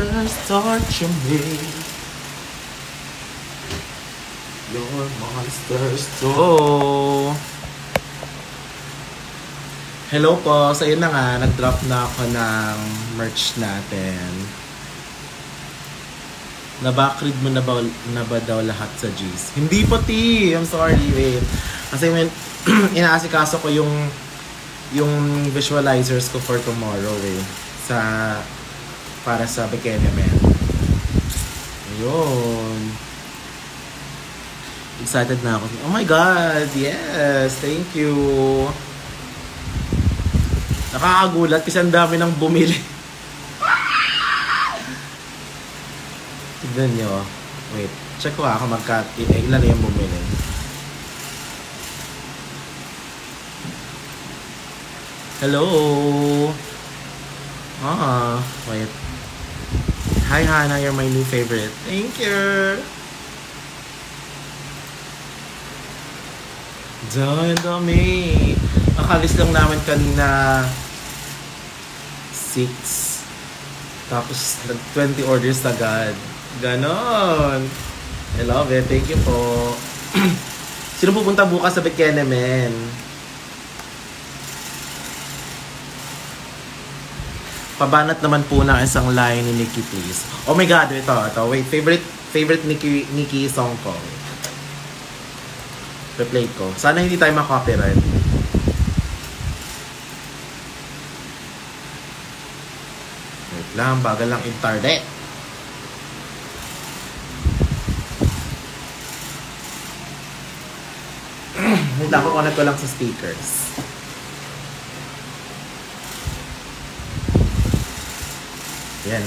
monsters torture me. Your monsters torture. Hello po. So yun na nga, nag-drop na ako ng merch natin. Nabakrid mo na ba daw lahat sa G's? Hindi po, T. I'm sorry, wait. Kasi when inaasikaso ko yung visualizers ko for tomorrow para sa Bikini Man. Ayun. Excited na ako. Oh my God! Yes! Thank you! Nakakagulat kasi ang dami nang bumili. Tignan nyo. Wait. Check ko ako ilan na yung bumili. Hello! Wait. Hi Hannah, you're my new favorite. Thank you! Dami. Nakalis lang namin kanina 6. Tapos 20 orders agad. Ganon. I love it. Thank you po. Sino pupunta bukas sa Bikini Man? Pabanat naman po ng isang line ni Nikki, please. Oh my God, ito. Wait, favorite Nikki song ko. Replay ko. Sana hindi tayo ma-copyright. Wait lang, bagal lang internet. Hindi ako connect ko lang sa speakers. Yan.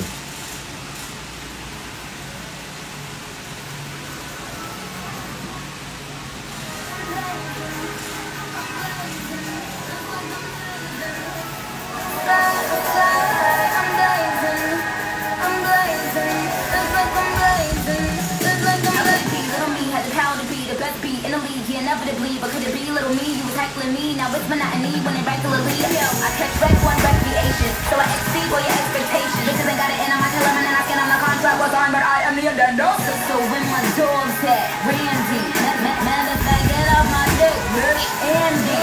Inevitably, but could it be little me? You was heckling me, now it's monotony when it regularly. Yo, I catch back one recreation, so I exceed all your expectations. Bitches ain't got it in on my telephone and asking on the contract was on, but I am the addendum. So when my dog's at Randy, matter of fact, get off my dick, bitch, Andy.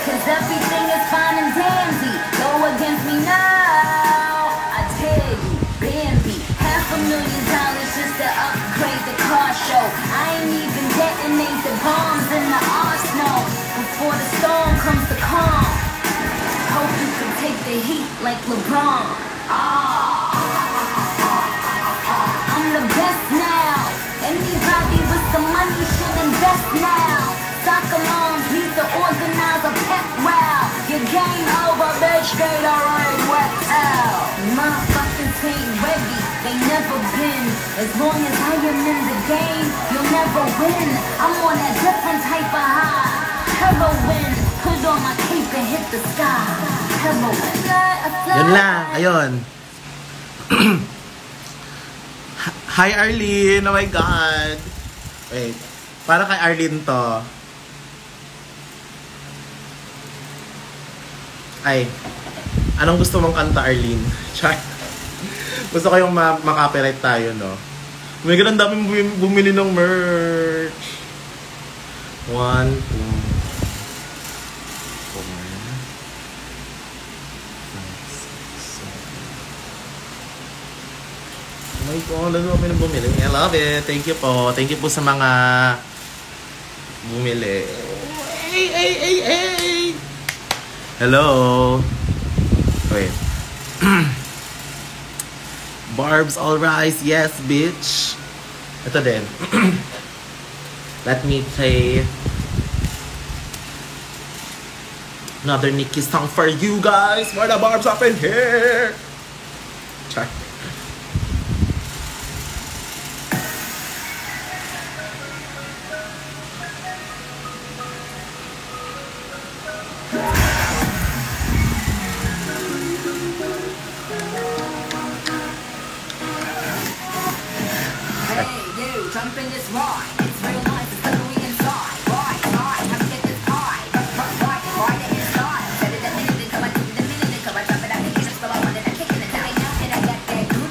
Cause everything is fine and dandy. Go against me now, I tell you, Bambi. $500,000 just to upgrade the car show. I ain't even detonate the bombs in the arsenal. Before the storm comes to calm. Hope you can take the heat like LeBron. I'm the best now. Anybody with some money should invest now. Soccer moms need to organize a pep rally. Your game over, bitch, get already wet out. Motherfucking team ready, they never been. As long as I am in the game, you'll never win. I'm on a different type of high. Heroin, put on my cape and hit the sky. Heroin. Yun lang, ayun. Hi Arlene, oh my God. Wait, para kay Arlene to. Ay, anong gusto mong kanta, Arlene? Gusto ko yung makapiright tayo, no? May ganun daming bumili ng merch. 1, 2, 4. Oh my God, ano kami nang bumili? I love it. Thank you po. Thank you po sa mga bumili. Hey! Hello. Wait. Barbs all rise. Yes, bitch. Ito din. Let me play another Nikki song for you guys. For the Barbs up in here. Check. Jump in this ride. It's real life, it's slippery inside. Right, have to get this pie. Right, it inside. Said it a minute ago, I did it a minute ago. I drop it out the kitchen, so I wanted to kick in the time. And I got that good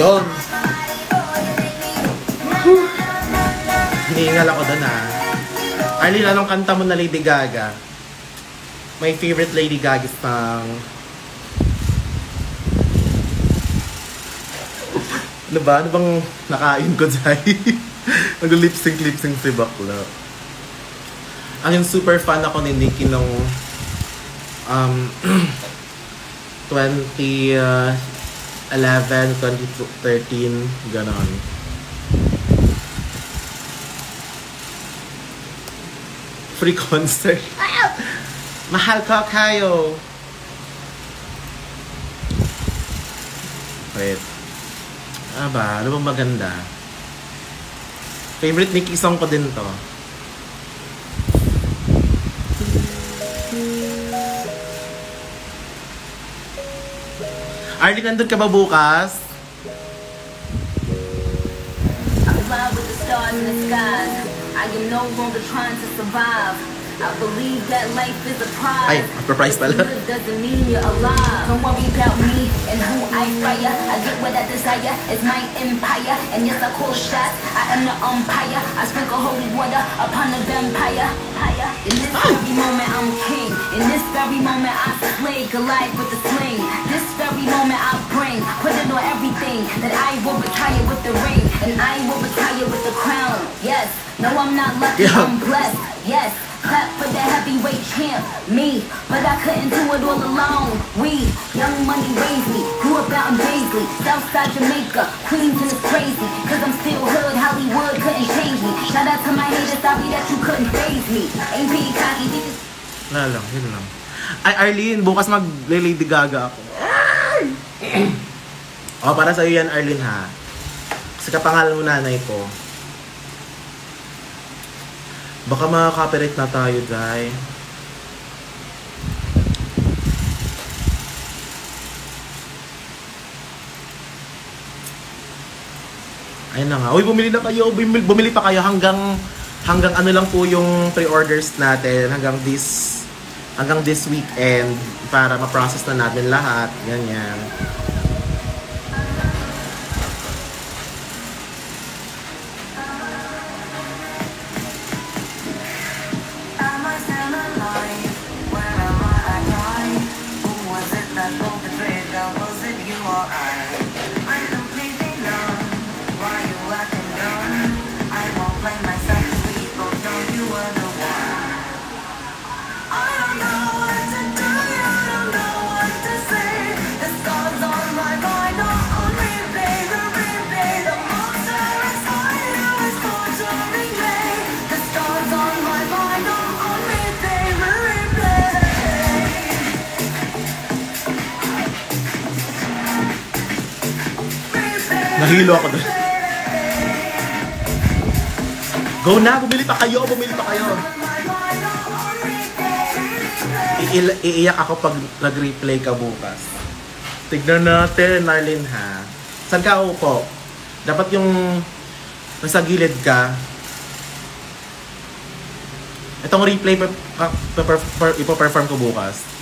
Yun. Hinihingal ako doon ah. Arlene, anong kanta mo na Lady Gaga? My favorite Lady Gaga song. Ano ba? Ano bang nakain ko dyan? Nag-lip-sync si bakla. Ang super fan ako ni Nicki nung 2011, 2013, ganon. Free concert. Mahal ko kayo. Wait. Ano ba? Ano bang maganda? Favorite Nicki song ko din to. Arlie, nandun ka ba bukas? I fly with the stars in the skies. I am no longer trying to survive. I believe that life is a prize. Ay, surprise pala. Doesn't mean you're alive. Don't worry about me and who I fire. I get what I desire. It's my empire. And yes, I call shots. I am the umpire. I sprinkle holy water upon the vampire. In this very moment, I'm king. In this very moment, I slay Goliath with the sling. This very moment, I bring. Put it on everything. That I will retire with the ring. And I will retire with the crown. Yes. No, I'm not lucky. I'm blessed. Yes. Clap for the heavyweight champ, me. But I couldn't do it all alone. We, Young Money raised me. Grew up out in Paisley, Southside Jamaica. Queens and it's crazy. Cause I'm still hood, Hollywood couldn't change me. Shout out to my haters, sorry that you couldn't faze me. Ain't being cocky, bitches. Wala lang, yun lang. Ay, Arlene, bukas mag-Lady Gaga ako. O, para sa'yo yan, Arlene, ha? Kasi kapangalan mo nanay ko. Baka makaka-copyright na tayo, guys. Ayun na nga. Uy, bumili na kayo. Bumili pa kayo hanggang ano lang po yung pre-orders natin. Hanggang this weekend para ma-process na natin lahat. Ganyan. Nahilo ako doon. Go na! Bumili pa kayo! Iiyak ako pag nag-replay ka bukas. Tignan natin, Arlene, ha? Saan ka upo? Dapat yung nasa gilid ka. Itong replay ipo-perform ko bukas.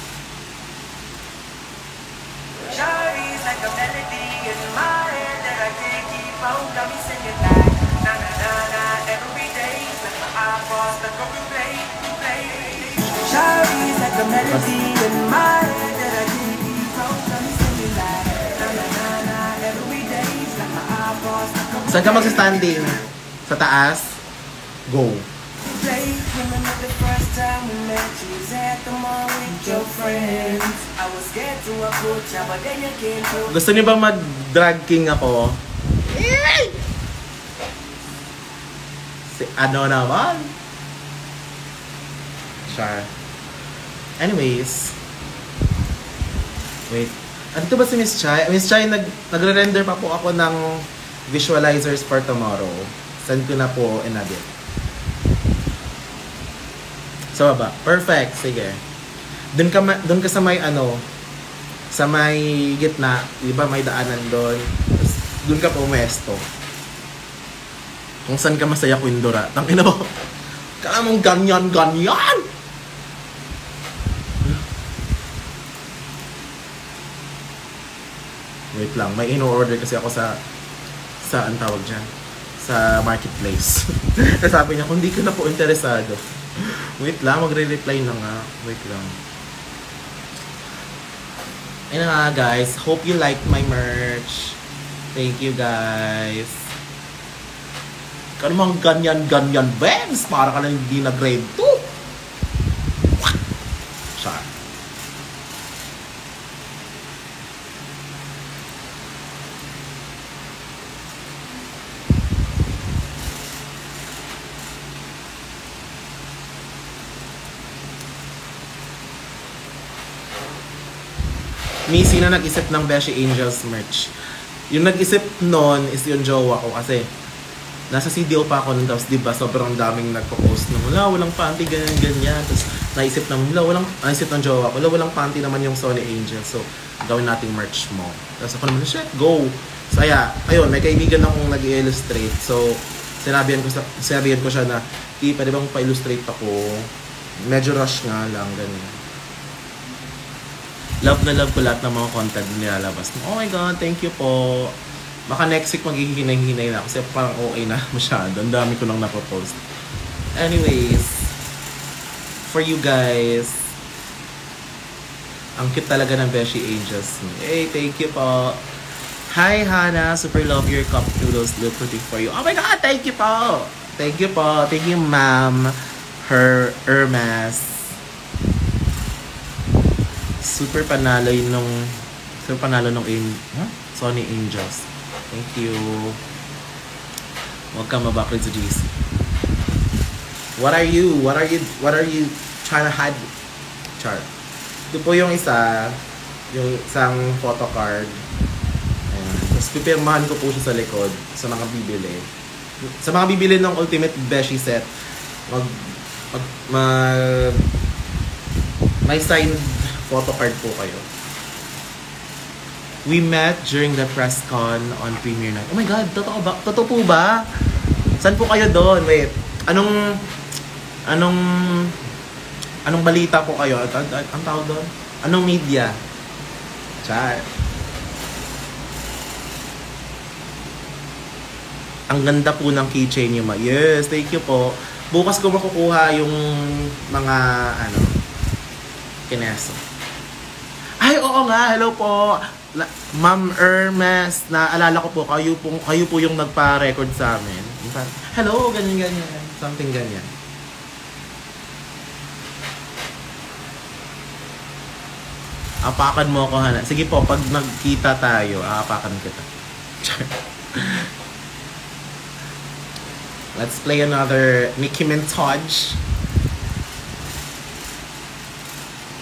Saan ka magsa-standing? Sa taas? Go. Gusto niyo ba mag-drag king ako? Si ano naman? Char. Anyways. Wait. Andito ba si Miss Chai? Miss Chai, nagre-render pa po ako ng visualizers for tomorrow. Send ko na po in a bit. So, ba? Perfect. Sige. Doon ka sa may sa may gitna. Diba may daanan doon. Doon ka po umesto. Kung saan ka masaya, Quindora. Tangina mo. Kamong ganyan. Wait lang, may in-order kasi ako sa sa, ang tawag dyan, sa marketplace. Sabi niya, kung di ka na po interesado. Wait lang, magre-reply na nga. Wait lang. Ayun nga guys, hope you like my merch. Thank you guys. Kano mang ganyan, Benz, para ka lang hindi na grade 2. Char. Missy na nag-isip ng Beshi Angels merch. Yung nag-isip nun is yung jowa ko kasi nasa CDO pa ako nun, tapos diba sobrang daming nagpo-post na walang panty, ganyan. Tapos naisip ng jowa ko, walang panty naman yung Sony Angels. So, gawin nating merch mo. Tapos ako naman, shit, go! So, ayun, may kaibigan akong nag-illustrate. So, sinabihan ko siya na, pwede bang pa-illustrate ako? Medyo rush nga lang, ganyan. Love na love ko lahat ng mga content na nilalabas. Oh my God, thank you po. Baka next week maghihinay-hinay na kasi parang okay na masyado. Ang dami ko nang napopost. Anyways, for you guys, ang cute talaga ng Beshi Angels. Hey, thank you po. Hi, Hannah. Super love your cup noodles. Look pretty for you. Oh my God, thank you po. Thank you po. Thank you, ma'am. Hermes. Super panalo nung Sony Angels. Thank you. Welcome back to GC. What are you trying to hide? Chart. Ito po yung isang photo card. Ayan. Tapos pipirmahan ko po siya sa likod sa mga bibili. Sa mga bibili ng Ultimate Beshi set, may signed photo card po kayo. We met during the press con on premiere night. Oh my God, totoo ba? Totoo po ba? Saan po kayo doon? Wait, anong balita po kayo? Ang tawag doon? Anong media? Chat. Ang ganda po ng keychain niyo, ma. Yes, thank you po. Bukas ko makukuha yung mga kineso. Ay, oo nga. Hello po. Ma'am Hermes. Naalala ko po, kayo po yung nagpa-record sa amin. Hello, ganyan. Something ganyan. Apakan mo ako, Hana. Sige po, pag nagkita tayo, aapakan kita. Let's play another Nicki Minaj.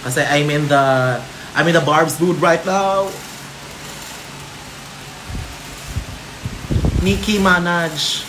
Kasi I'm in the Barb's mood right now. Nicki Minaj.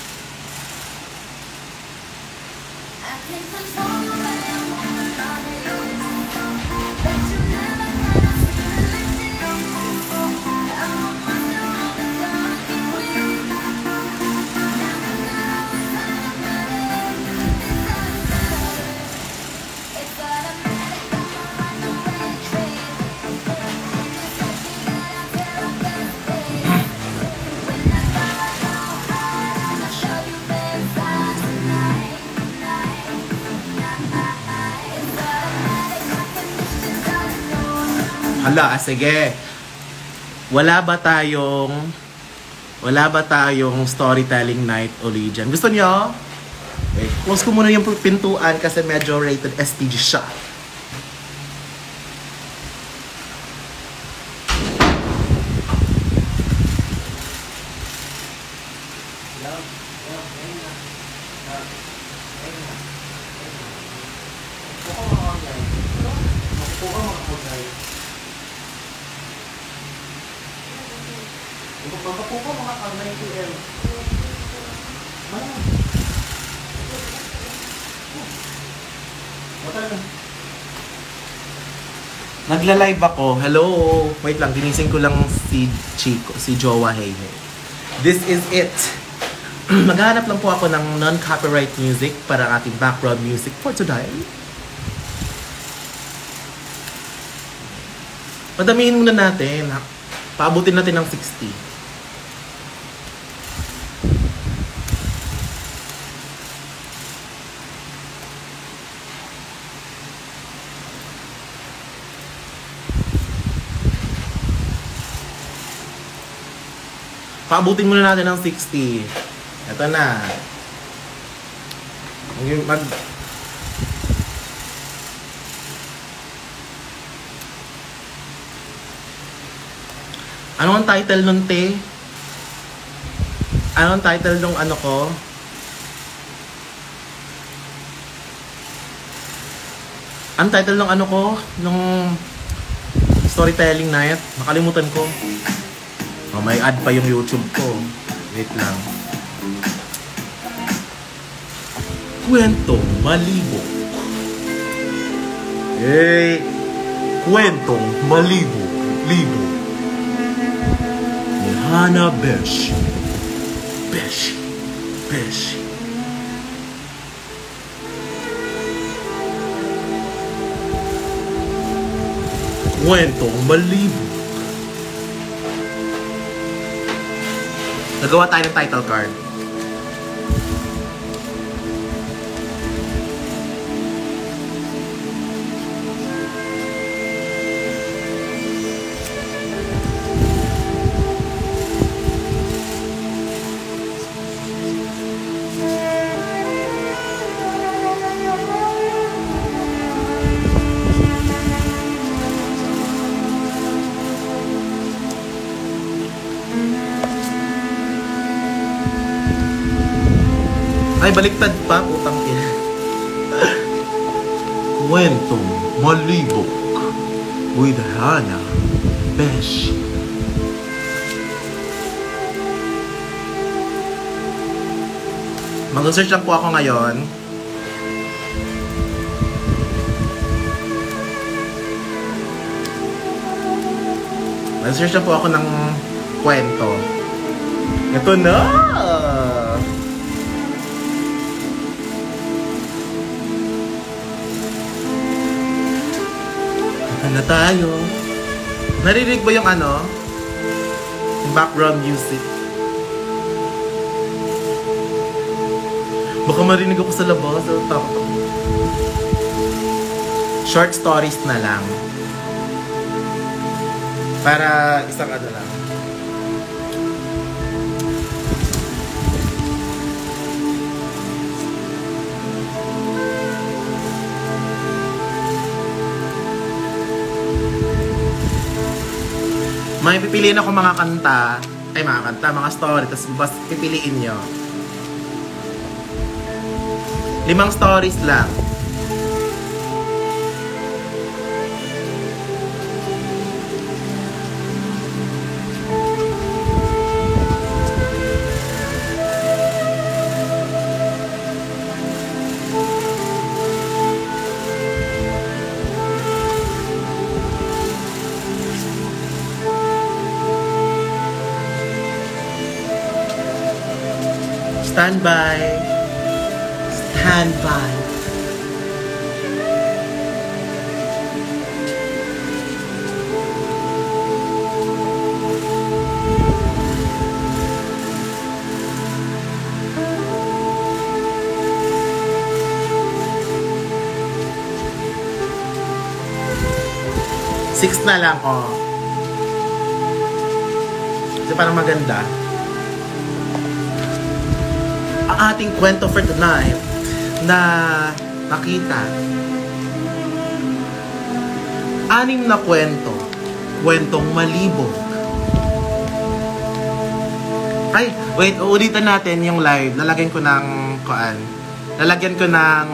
Hala, sige. Wala ba tayong storytelling night uli dyan? Gusto nyo? Okay. Close ko muna yung pintuan kasi medyo rated STG siya. Nagla-live ako. Hello. Wait lang, ginising ko lang si Chico, si Jowa Hey Hey. This is it. Maghanap lang po ako ng non-copyright music para ating background music for today. Padamihin muna natin. Paabutin natin ng 60. Paabutin muna natin ng 60. Ito na. Ano ang title nun, te? Ano ang title nung ano ko? Ang title ng ano ko? Nung storytelling night? Nakalimutan ko. Oh, may ad pa yung YouTube ko. Wait lang. Kwentong Malibog. Eh, Kwentong Malibog. Libog. Ni Hana Beshi. Beshi. Beshi. Kwentong Malibog. Nagawa tayo ng title card. Ay, baliktad pa, putang ina. Kwentong Malibog with Hana Beshi. Mag-search lang po ako ngayon. Mag-search lang po ako ng kwento. Ito na! Na tayo. Narinig ba yung ano? Yung background music? Baka marinig ako sa labas. Short stories na lang. Para isang ano lang. May pipiliin ako mga kanta, mga story, tapos basta pipiliin nyo. 5 stories lang. Stand by. Stand by. Six na lang, oh. Kasi parang maganda. Ang ating kwento for tonight na nakita. 6 na kwento. Kwentong Malibog. Ay, wait, ulitin natin yung live. Lalagyan ko ng kuan. Lalagyan ko ng